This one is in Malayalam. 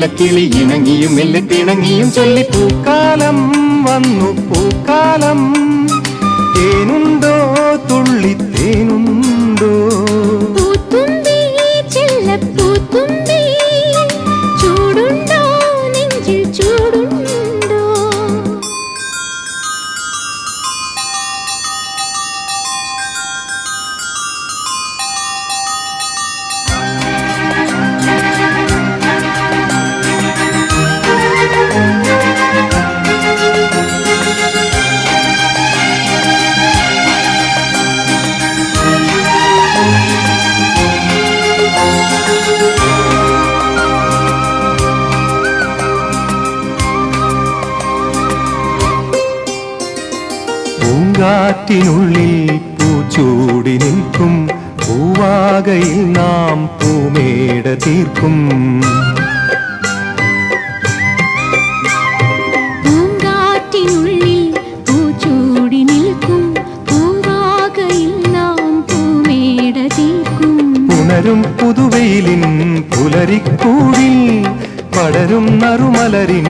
നീലക്കിളി ഇണങ്ങിയും മെല്ലെ പിണങ്ങിയും ചൊല്ലി പൂക്കാലം വന്നു പൂക്കാലം തേനുണ്ടോ തുള്ളി തേനുണ്ടോ പൂത്തുമ്പി ചെല്ലപ്പൂത്തുമ്പി ചൂടുണ്ടോ നെഞ്ചിൽ ചൂടുണ്ടോ പൂങ്കാറ്റിനുള്ളിൽ പൂച്ചൂടി നിൽക്കും പൂവാകയിൽ നാം പൂമേട തീർക്കും പൂങ്കാറ്റിനുള്ളിൽ പൂച്ചൂടി നിൽക്കും പൂവാകയിൽ നാം പൂമേട തീർക്കും പുണരും പുതുവെയിലിൻ പുലരിക്കൂടിൽ പടരും നറുമലരിൻ